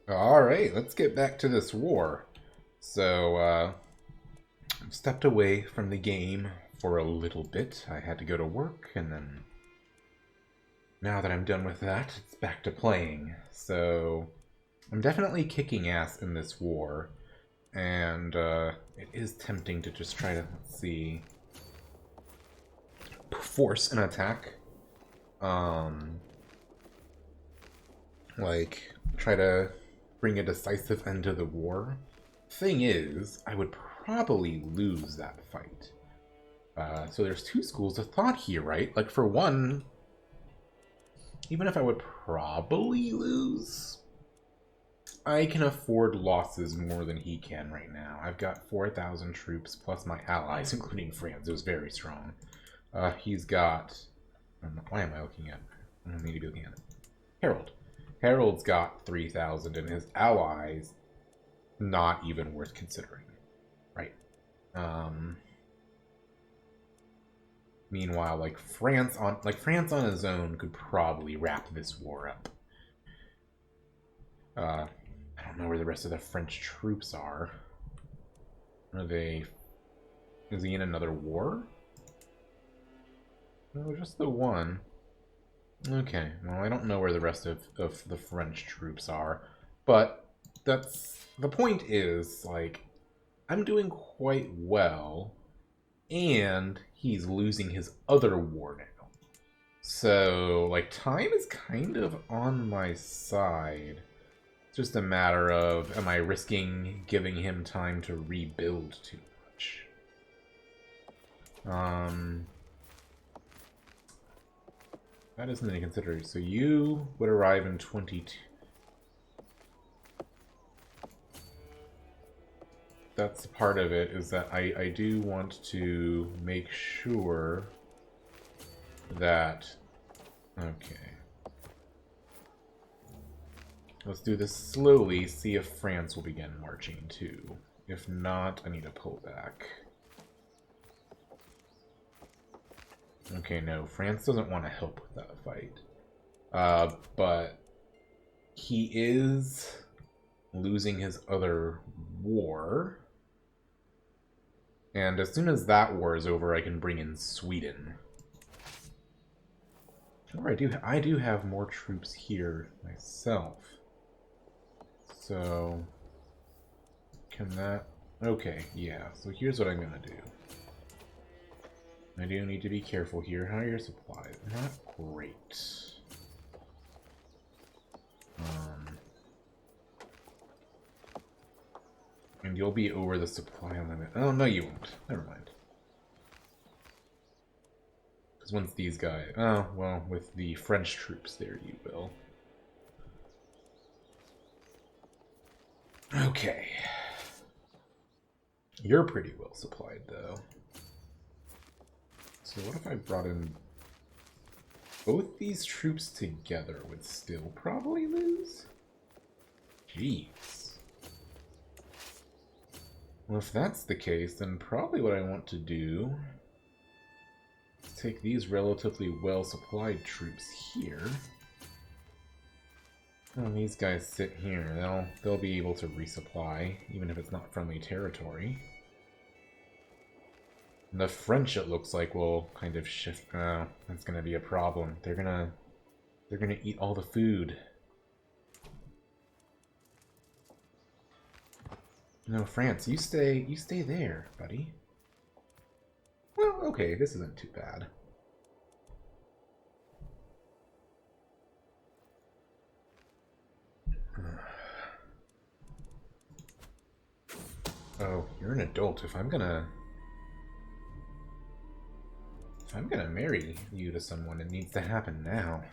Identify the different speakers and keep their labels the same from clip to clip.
Speaker 1: Alright, let's get back to this war. So, I've stepped away from the game for a little bit. I had to go to work, and then now that I'm done with that, it's back to playing. So, I'm definitely kicking ass in this war, and it is tempting to just try to, let's see, force an attack. Um, like, try to bring a decisive end to the war. Thing is, I would probably lose that fight. So there's two schools of thought here, right? Like, for one, even if I would probably lose, I can afford losses more than he can right now. I've got 4,000 troops plus my allies, including France, who's very strong. He's got... Why am I looking at... I don't need to be looking at it. Harold. Harold's got 3,000, and his allies, not even worth considering. Right. Meanwhile, France on his own could probably wrap this war up. I don't know where the rest of the French troops are. Are they? Is he in another war? No, just the one. Okay. Well, I don't know where the rest of the French troops are, but that's the point. Is like I'm doing quite well, and he's losing his other war now. So, like, time is kind of on my side. It's just a matter of, am I risking giving him time to rebuild too much? That isn't any consideration. So you would arrive in 22. That's part of it, is that I do want to make sure that... Okay. Let's do this slowly, see if France will begin marching too. If not, I need to pull back. Okay, no, France doesn't want to help with that fight. But he is losing his other war. And as soon as that war is over, I can bring in Sweden. Or I do have more troops here myself. So, can that... Okay, yeah. So here's what I'm going to do. I do need to be careful here. How are your supplies? Not great. And you'll be over the supply limit. Oh, no you won't. Never mind. Because once these guys... Oh, well, with the French troops there, you will. Okay. You're pretty well supplied, though. So what if I brought in... Both these troops together would still probably lose? Jeez. Well, if that's the case, then probably what I want to do is take these relatively well-supplied troops here. And these guys sit here. They'll be able to resupply, even if it's not friendly territory. And the French, it looks like, will kind of shift. That's gonna be a problem. They're gonna eat all the food. No, France, you stay there, buddy. Well, okay, this isn't too bad. Oh, you're an adult. If I'm gonna marry you to someone, it needs to happen now.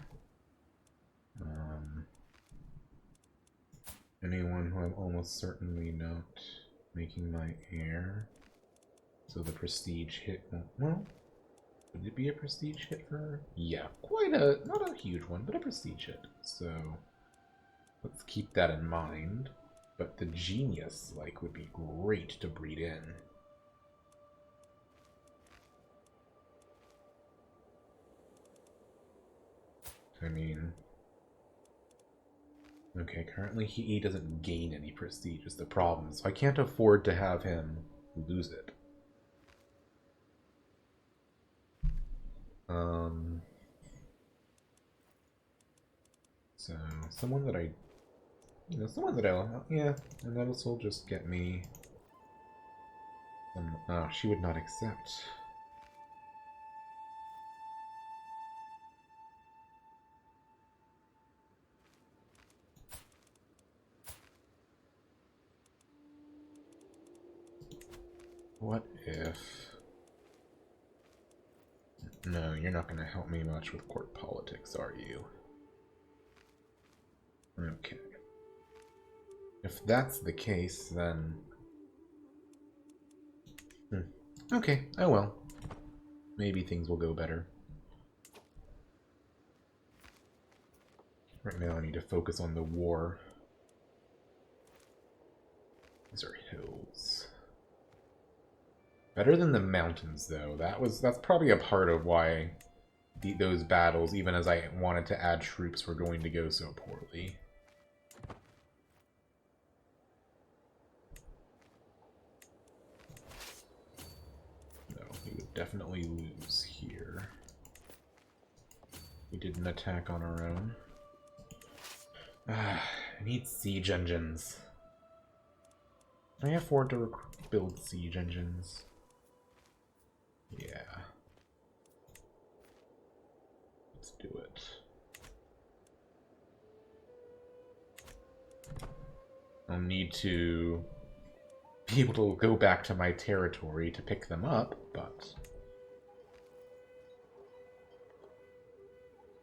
Speaker 1: Anyone who I'm almost certainly not making my heir. So the prestige hit won't... Well, would it be a prestige hit for her? Yeah, not a huge one, but a prestige hit. So let's keep that in mind. But the genius, would be great to breed in. I mean, Okay, currently he doesn't gain any prestige is the problem, so I can't afford to have him lose it. So someone that yeah, and that'll still just get me some, oh, she would not accept. What if... No, you're not going to help me much with court politics, are you? Okay. If that's the case, then... Okay, oh well. Maybe things will go better. Right now I need to focus on the war. These are hills. Better than the mountains, though. That's probably a part of why those battles, even as I wanted to add troops, were going to go so poorly. No, we would definitely lose here. We did an attack on our own. I need siege engines. Can I afford to build siege engines? Yeah. Let's do it. I'll need to be able to go back to my territory to pick them up, but...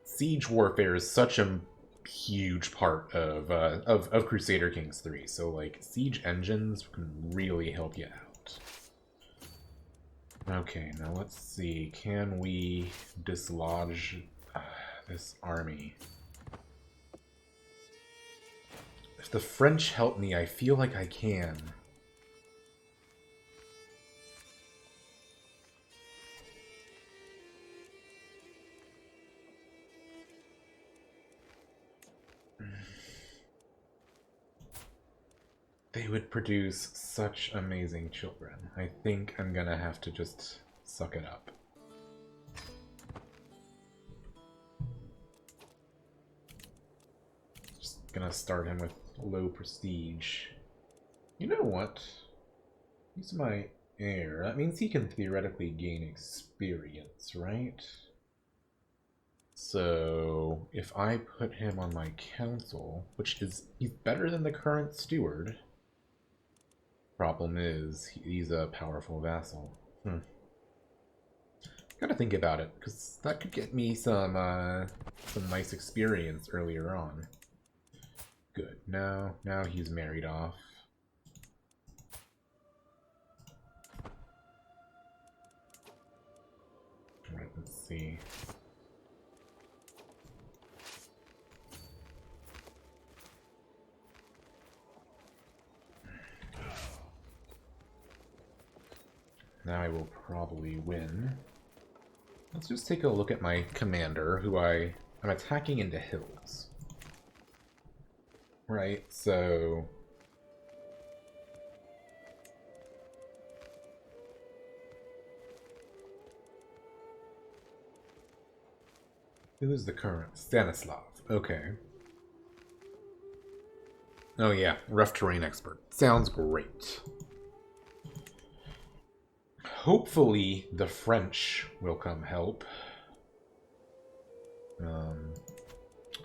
Speaker 1: Siege warfare is such a huge part of Crusader Kings III, so, like, siege engines can really help you out. Okay, now let's see. Can we dislodge this army? If the French help me, I feel like I can. They would produce such amazing children. I think I'm gonna have to just suck it up. Just gonna start him with low prestige. You know what? He's my heir. That means he can theoretically gain experience, right? So, if I put him on my council, which is, he's better than the current steward. Problem is, he's a powerful vassal. Gotta think about it, because that could get me some nice experience earlier on. Good. Now he's married off. Alright, let's see. Now I will probably win. Let's just take a look at my commander, who I'm attacking into hills. Right, so... Who is the current? Stanislav. Okay. Oh yeah, rough terrain expert. Sounds great. Hopefully the French will come help.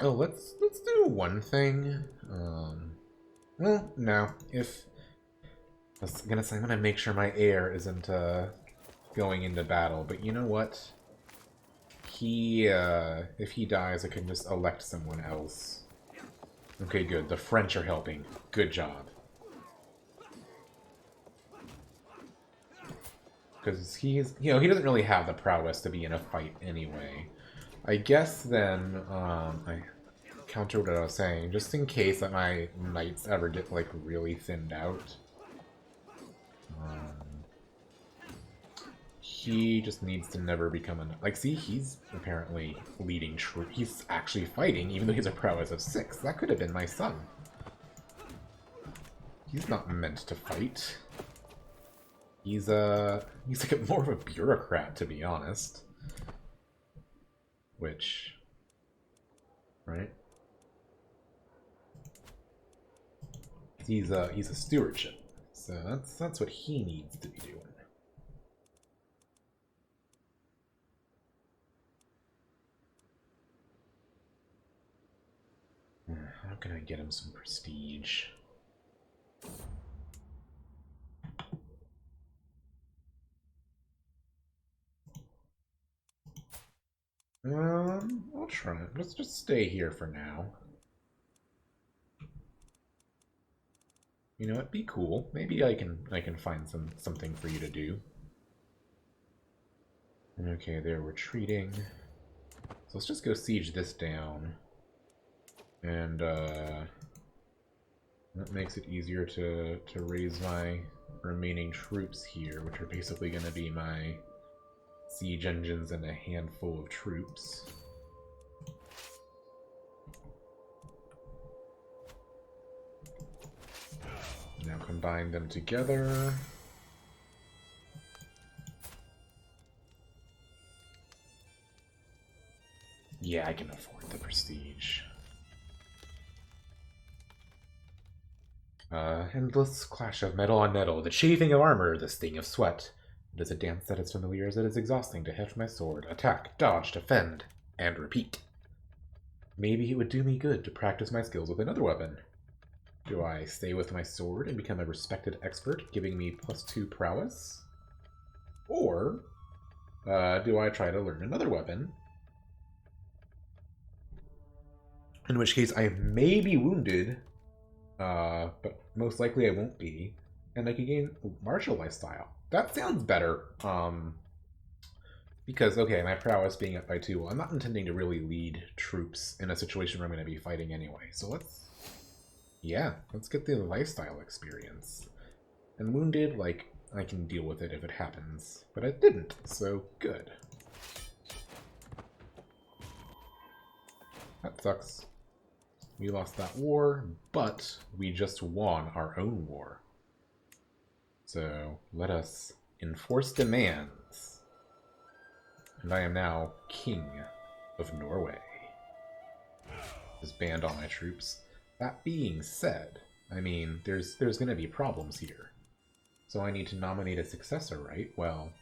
Speaker 1: Oh, let's do one thing. Well, no. If I was gonna say, I'm gonna make sure my heir isn't going into battle, but you know what? If he dies, I can just elect someone else. Okay, good. The French are helping. Good job. Because he doesn't really have the prowess to be in a fight anyway. I guess then, I counter what I was saying, just in case that my knights ever get, like, really thinned out. He just needs to never become a... Like, see, he's apparently leading troop. He's actually fighting, even though he has a prowess of 6. That could have been my son. He's not meant to fight. He's like more of a bureaucrat, to be honest. Which... Right? He's a stewardship. So that's what he needs to be doing. How can I get him some prestige? I'll try it. Let's just stay here for now. You know what? Be cool. Maybe I can find something for you to do. Okay, they're retreating. So let's just go siege this down. And that makes it easier to raise my remaining troops here, which are basically going to be my siege engines and a handful of troops. Now combine them together. Yeah, I can afford the prestige. Endless clash of metal on metal, the chafing of armor, the sting of sweat. It is a dance that is familiar as it is exhausting to heft my sword, attack, dodge, defend, and repeat. Maybe it would do me good to practice my skills with another weapon. Do I stay with my sword and become a respected expert, giving me +2 prowess? Or do I try to learn another weapon? In which case I may be wounded, but most likely I won't be, and I can gain martial lifestyle. That sounds better. Because, okay, my prowess being up by 2, well, I'm not intending to really lead troops in a situation where I'm going to be fighting anyway. So let's get the lifestyle experience. And wounded, like, I can deal with it if it happens. But I didn't, so good. That sucks. We lost that war, but we just won our own war. So let us enforce demands. And I am now King of Norway. Just banned all my troops. That being said, I mean, there's going to be problems here. So I need to nominate a successor, right? Well,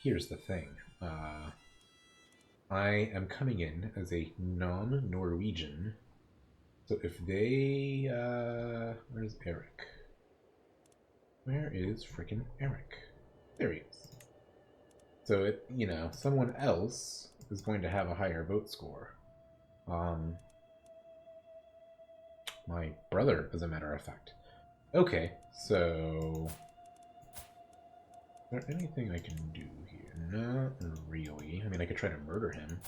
Speaker 1: here's the thing. I am coming in as a non-Norwegian. So if they... where's Eric? Where is frickin' Eric? There he is. So, someone else is going to have a higher vote score. My brother, as a matter of fact. Okay, so... Is there anything I can do here? Not really. I mean, I could try to murder him.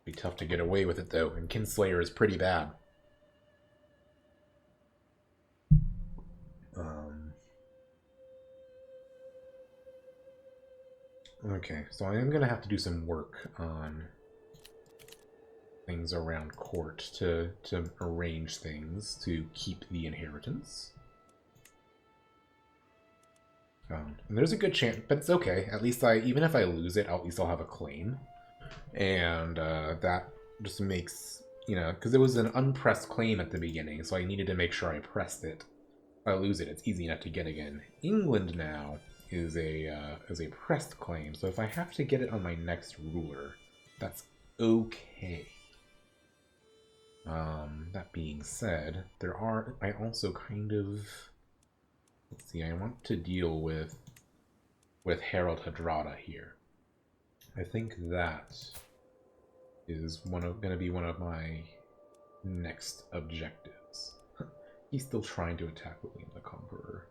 Speaker 1: Be tough to get away with it, though, and Kinslayer is pretty bad. Okay, so I am going to have to do some work on things around court to arrange things to keep the inheritance. And there's a good chance, but it's okay. At least even if I lose it, at least I'll have a claim. And that just makes, because it was an unpressed claim at the beginning, so I needed to make sure I pressed it. If I lose it, it's easy enough to get again. England now is a pressed claim, so if I have to get it on my next ruler, that's okay. That being said, I also kind of, let's see, I want to deal with Harald Hadrada here. I think that is going to be one of my next objectives. He's still trying to attack William the Conqueror.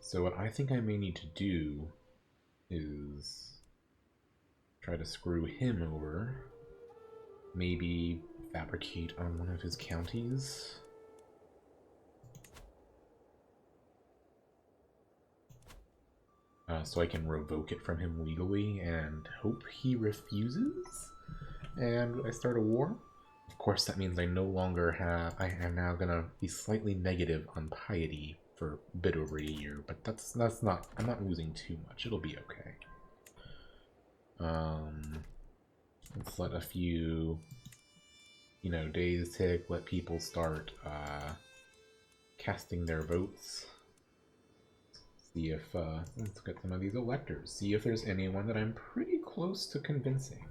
Speaker 1: So what I think I may need to do is try to screw him over. Maybe fabricate on one of his counties. so I can revoke it from him legally and hope he refuses, and I start a war. Of course, that means I no longer have... I am now going to be slightly negative on piety for a bit over a year, but that's not... I'm not losing too much. It'll be okay. Let's let a few, you know, days tick, let people start casting their votes. See if, let's get some of these electors. See if there's anyone that I'm pretty close to convincing.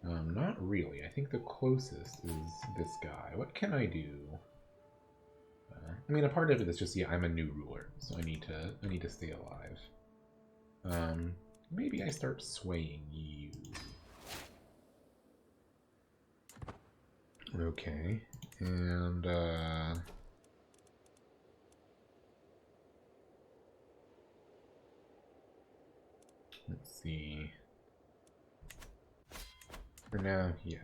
Speaker 1: Not really. I think the closest is this guy. What can I do? I mean, a part of it is just, yeah, I'm a new ruler, so I need to stay alive. Maybe I start swaying you. Okay, and let's see. For now, yeah,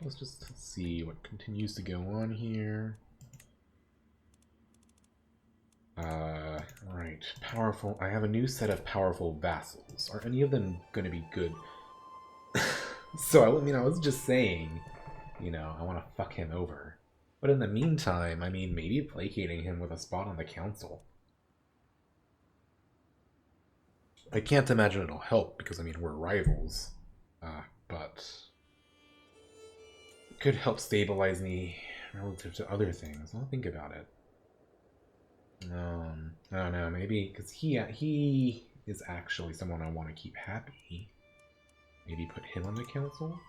Speaker 1: let's just see what continues to go on here. Right, powerful. I have a new set of powerful vassals. Are any of them going to be good? So, I mean, I was just saying, you know, I want to fuck him over. But in the meantime, I mean, maybe placating him with a spot on the council. I can't imagine it'll help, because, I mean, we're rivals. But it could help stabilize me relative to other things. I'll think about it. I don't know, maybe, because he is actually someone I want to keep happy. Maybe put him on the council?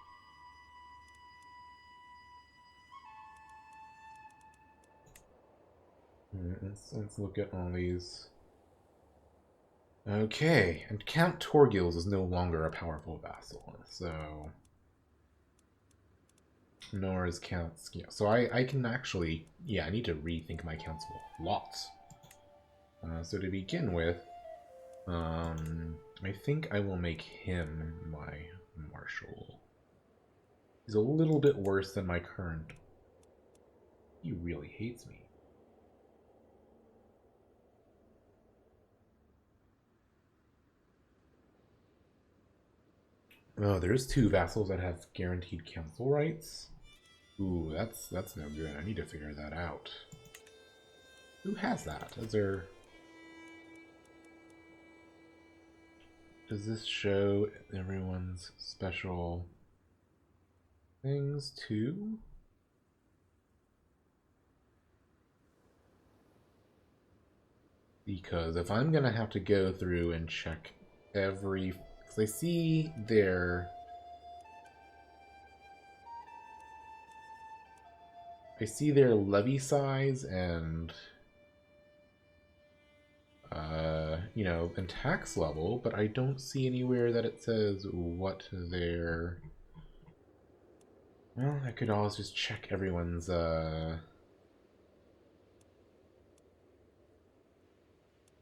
Speaker 1: Let's look at all these. Okay, and Count Torgils is no longer a powerful vassal, so... Nor is Count Skio. So I can actually... Yeah, I need to rethink my council lots. So to begin with, I think I will make him my marshal. He's a little bit worse than my current... He really hates me. Oh, there's 2 vassals that have guaranteed council rights. Ooh, that's no good. I need to figure that out. Who has that? Is there... Does this show everyone's special things too? Because if I'm gonna have to go through and check every... Because I see their... I see their levy size and... you know, and tax level, but I don't see anywhere that it says what their... Well, I could always just check everyone's,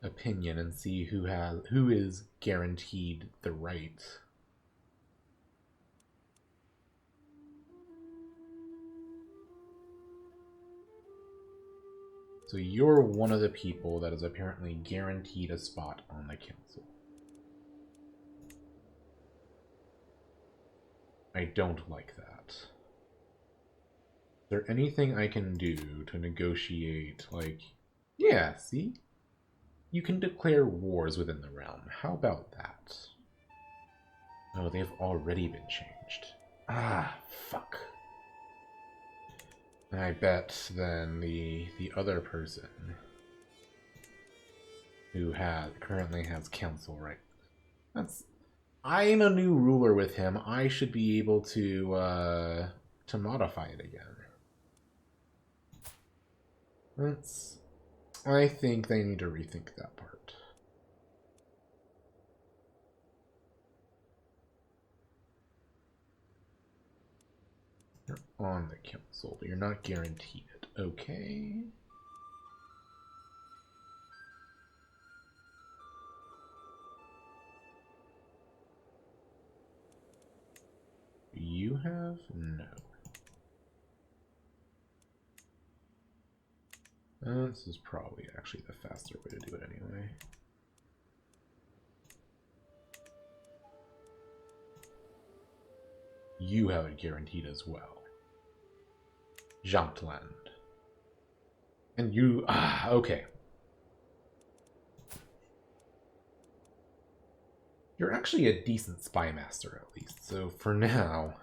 Speaker 1: opinion and see who is guaranteed the right. So you're one of the people that is apparently guaranteed a spot on the council. I don't like that. Is there anything I can do to negotiate, like... Yeah, see? You can declare wars within the realm. How about that? Oh, they've already been changed. Ah, fuck. I bet then the other person who currently has council right. I'm a new ruler with him. I should be able to modify it again. I think they need to rethink that part. You're on the council, but you're not guaranteed it. Okay. You have? No. This is probably actually the faster way to do it anyway. You have it guaranteed as well. Jantland. And you... okay. You're actually a decent spy master, at least. So for now...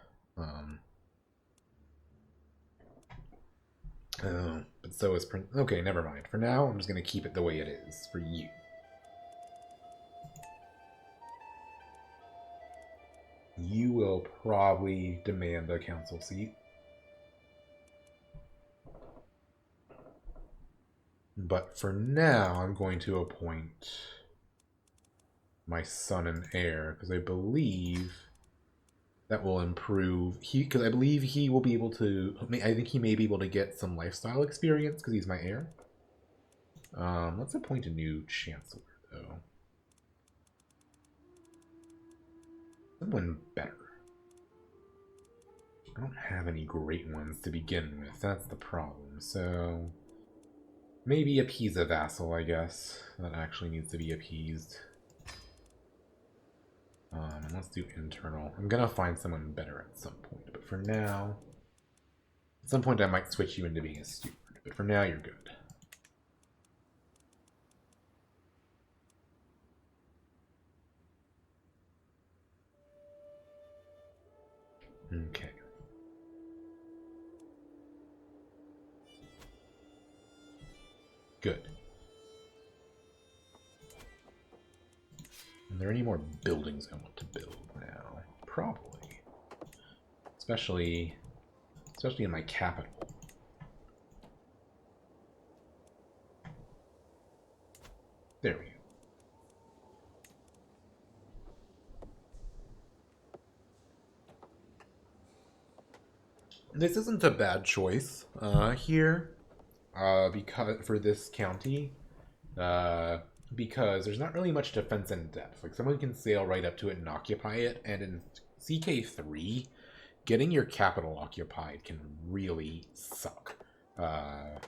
Speaker 1: oh, but so is... Okay, never mind. For now, I'm just going to keep it the way it is for you. You will probably demand a council seat. But for now, I'm going to appoint my son and heir, because I believe that will improve. Because I believe he will be able to. I think he may be able to get some lifestyle experience because he's my heir. Let's appoint a new chancellor, though. Someone better. I don't have any great ones to begin with. That's the problem. So maybe appease a vassal, I guess. That actually needs to be appeased. Let's do internal. I'm gonna find someone better at some point, but for now, at some point I might switch you into being a steward, but for now you're good. Okay. Good. Are there any more buildings I want to build now? Probably. Especially in my capital. There we go. This isn't a bad choice here, because for this county, because there's not really much defense in depth. Like, someone can sail right up to it and occupy it, and in CK3, getting your capital occupied can really suck. I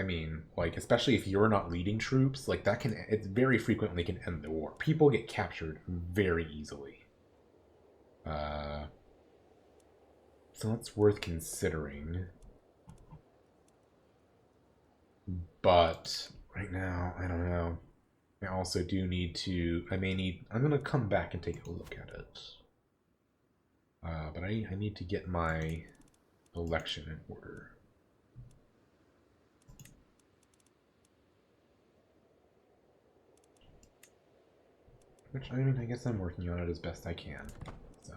Speaker 1: mean, like, especially if you're not leading troops, like, that can, it very frequently can end the war. People get captured very easily. So that's worth considering. But right now, I don't know. I also do need to, I'm going to come back and take a look at it. But I need to get my election in order. Which, I mean, I guess I'm working on it as best I can. So.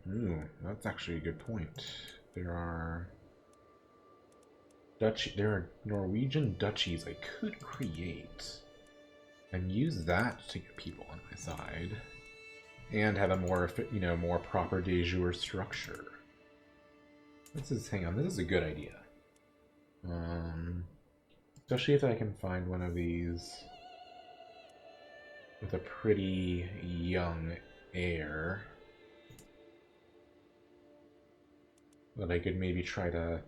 Speaker 1: Ooh, that's actually a good point. There are Norwegian duchies I could create and use that to get people on my side and have a more, more proper de jure structure. Hang on, this is a good idea. Especially if I can find one of these with a pretty young heir that I could maybe try to,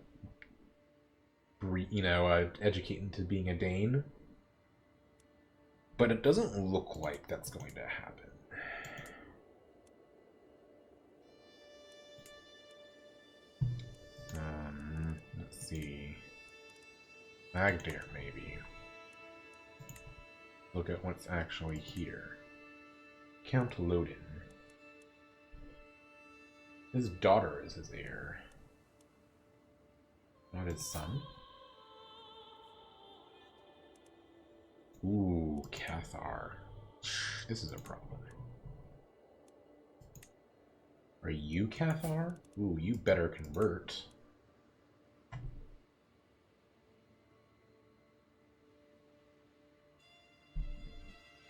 Speaker 1: educate into being a Dane. But it doesn't look like that's going to happen. Let's see. Magdair, maybe. Look at what's actually here. Count Lodin. His daughter is his heir. Not his son? Ooh, Cathar. This is a problem. Are you Cathar? Ooh, you better convert.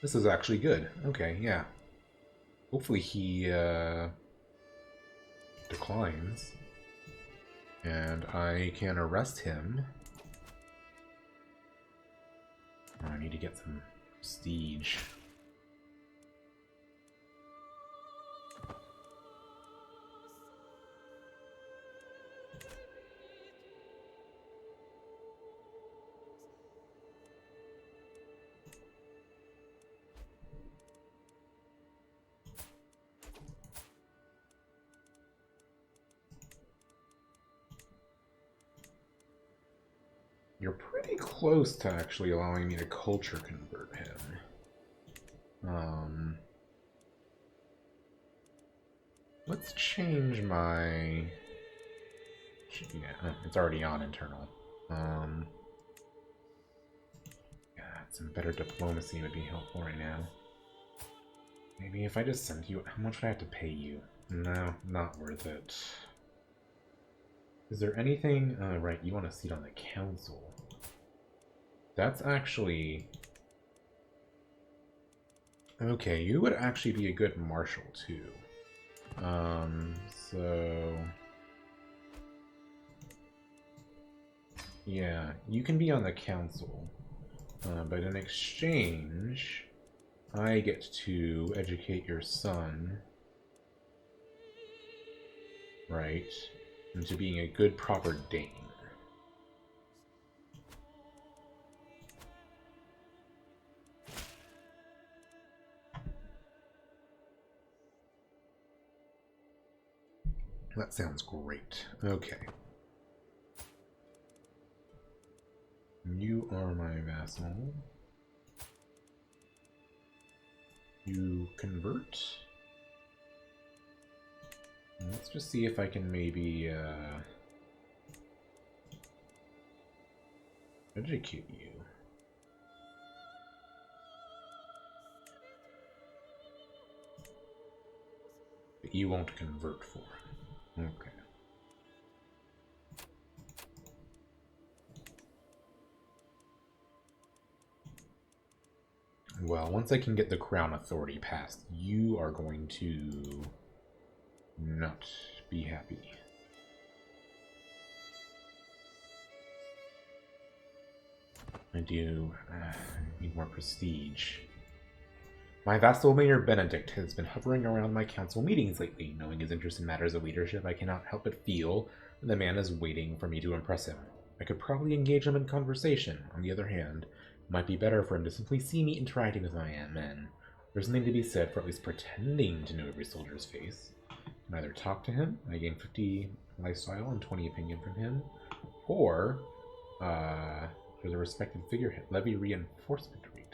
Speaker 1: This is actually good. Okay, yeah. Hopefully he declines. And I can arrest him. Oh, I need to get some prestige. you're pretty close to actually allowing me to culture convert him. Let's change my... Yeah, it's already on internal. Yeah, some better diplomacy would be helpful right now. Maybe if I just send you... How much would I have to pay you? No, not worth it. Is there anything... right, you want a seat on the council. That's actually... Okay, you would actually be a good marshal, too. So... Yeah, you can be on the council. But in exchange, I get to educate your son, right, into being a good, proper Dane. That sounds great. Okay. You are my vassal. You convert. Let's just see if I can maybe educate you. But you won't convert for it. Okay. Well, once I can get the crown authority passed, you are going to not be happy. I do need more prestige. My vassal Mayor Benedict has been hovering around my council meetings lately. Knowing his interest in matters of leadership, I cannot help but feel that the man is waiting for me to impress him. I could probably engage him in conversation. On the other hand, it might be better for him to simply see me interacting with my men. There's something to be said for at least pretending to know every soldier's face. I can either talk to him, I gain 50 lifestyle and 20 opinion from him, or there's a respected figurehead, levy reinforcement rate.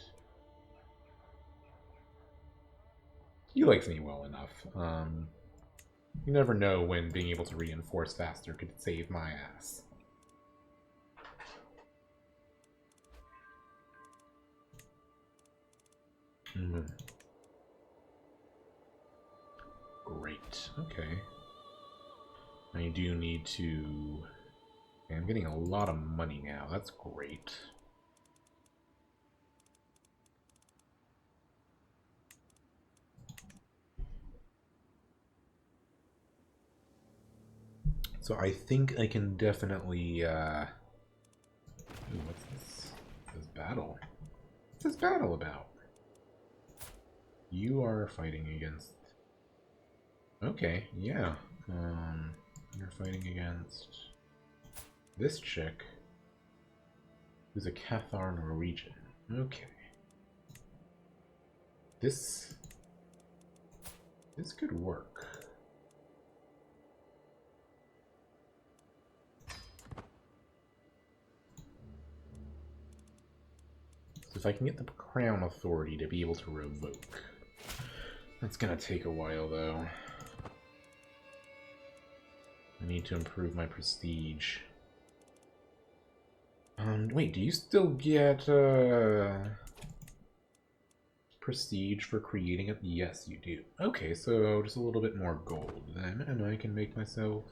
Speaker 1: He likes me well enough. You never know when being able to reinforce faster could save my ass. Great. Okay. I do need to... I'm getting a lot of money now. That's great. So I think I can definitely, Ooh, what's this? What's this battle? What's this battle about? You are fighting against... Okay, yeah. You're fighting against this chick, who's a Cathar Norwegian. Okay. This could work. So if I can get the crown authority to be able to revoke. That's gonna take a while, though. I need to improve my prestige. Wait, do you still get, prestige for creating it? Yes, you do. Okay, so just a little bit more gold, then, and I can make myself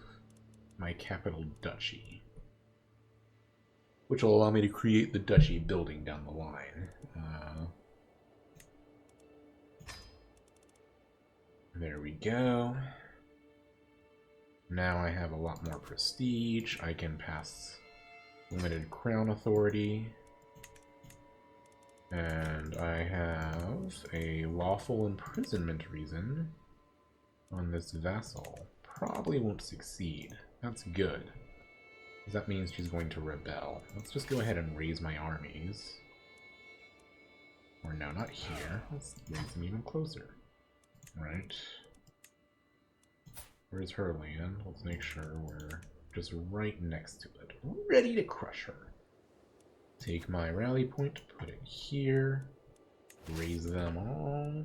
Speaker 1: my capital duchy. Which will allow me to create the duchy building down the line. There we go. Now I have a lot more prestige. I can pass limited crown authority. And I have a lawful imprisonment reason on this vassal. Probably won't succeed. That's good. Because that means she's going to rebel. Let's just go ahead and raise my armies. Or no, not here. Let's raise them even closer. Right. Where's her land? Let's make sure we're just right next to it. Ready to crush her. Take my rally point, put it here, raise them all.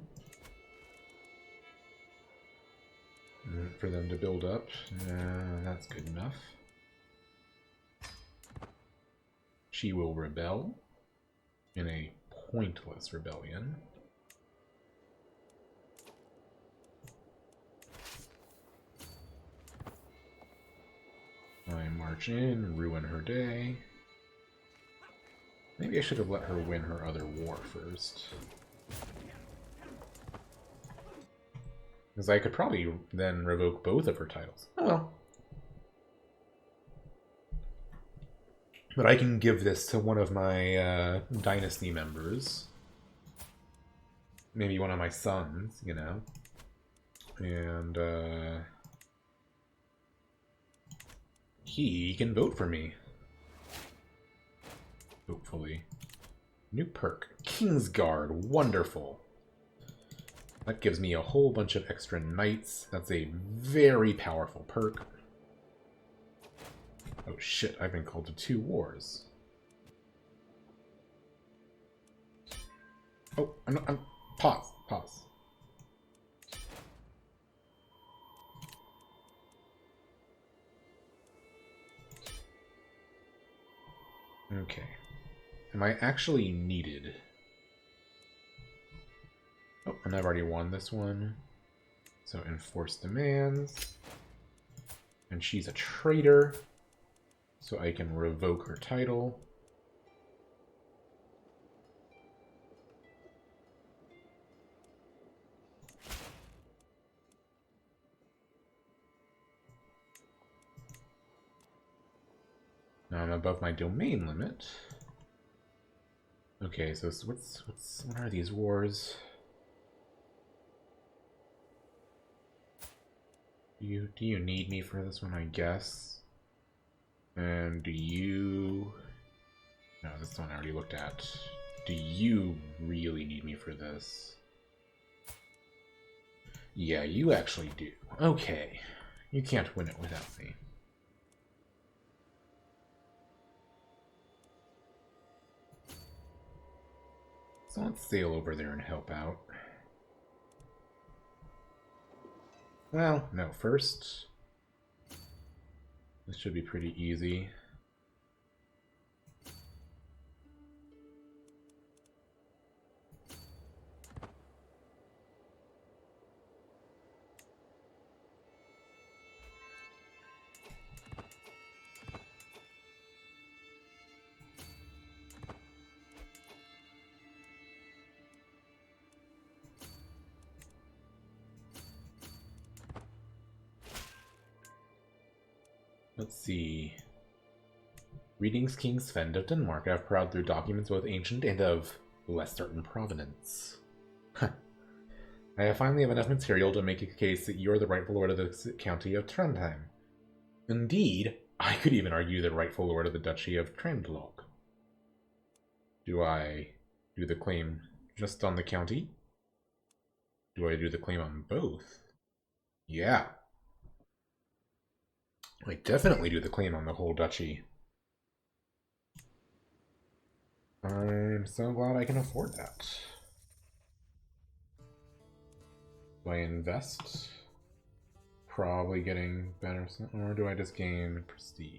Speaker 1: For them to build up. That's good enough. She will rebel in a pointless rebellion. I march in, ruin her day. Maybe I should have let her win her other war first. Because I could probably then revoke both of her titles. Oh well. But I can give this to one of my dynasty members. Maybe one of my sons, you know. And he can vote for me. Hopefully. New perk. Kingsguard. Wonderful. That gives me a whole bunch of extra knights. That's a very powerful perk. Oh shit, I've been called to 2 wars. Oh, I'm pause. Okay. Am I actually needed? Oh, and I've already won this one. So enforce demands. And she's a traitor. So I can revoke her title. Now I'm above my domain limit. Okay, so what are these wars? Do you need me for this one, I guess? And do you... No, this one I already looked at. Do you really need me for this? Yeah, you actually do. Okay. You can't win it without me. So let's sail over there and help out. Well, no, first... This should be pretty easy. Let's see. Greetings, King Svend of Denmark. I have prowled through documents both ancient and of less certain provenance. I finally have enough material to make a case that you're the rightful lord of the county of Trondheim. Indeed, I could even argue the rightful lord of the duchy of Trøndelag. Do I do the claim just on the county? Do I do the claim on both? Yeah. I definitely do the claim on the whole duchy. I'm so glad I can afford that. Do I invest? Probably getting better, or do I just gain prestige?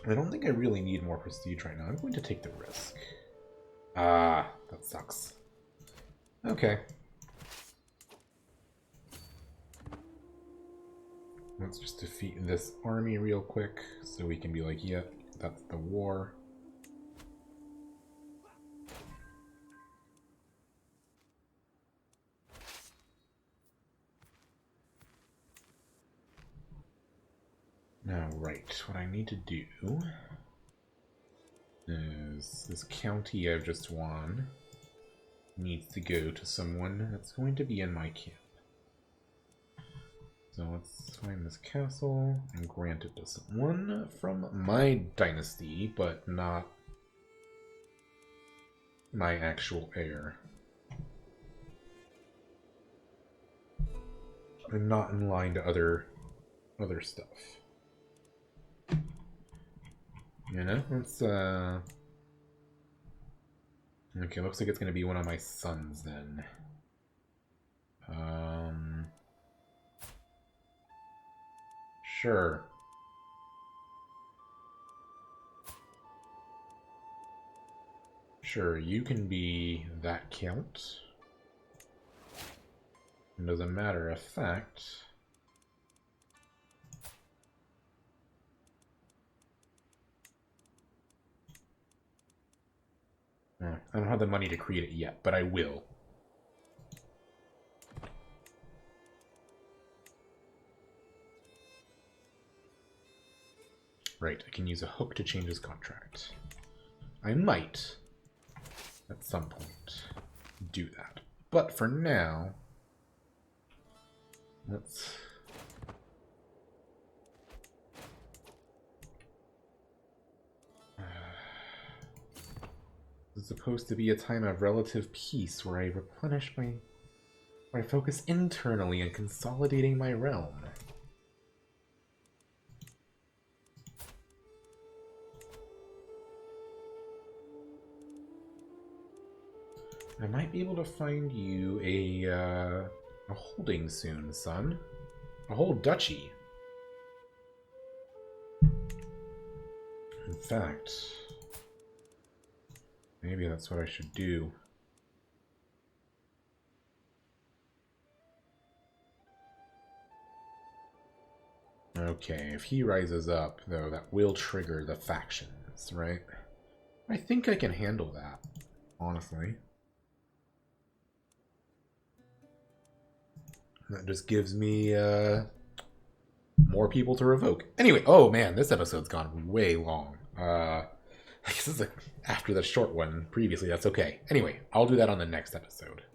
Speaker 1: I don't think I really need more prestige right now. I'm going to take the risk. Ah, that sucks. Okay. Let's just defeat this army real quick so we can be like, yep, that's the war. Now, right, what I need to do is this county I've just won needs to go to someone that's going to be in my camp. So let's find this castle and grant it to someone from my dynasty, but not my actual heir. And not in line to other stuff. You know, let's, okay, looks like it's going to be one of my sons, then. Sure. Sure, you can be that count. And as a matter of fact... I don't have the money to create it yet, but I will. Right, I can use a hook to change his contract. I might, at some point, do that. But for now, let's... It's supposed to be a time of relative peace where I replenish my... where I focus internally on consolidating my realm. I might be able to find you a holding soon, son. A whole duchy. In fact... maybe that's what I should do. Okay, if he rises up, though, that will trigger the factions, right? I think I can handle that, honestly. That just gives me more people to revoke. Anyway, oh man, this episode's gone way long. I guess this is after the short one previously. That's okay. Anyway, I'll do that on the next episode.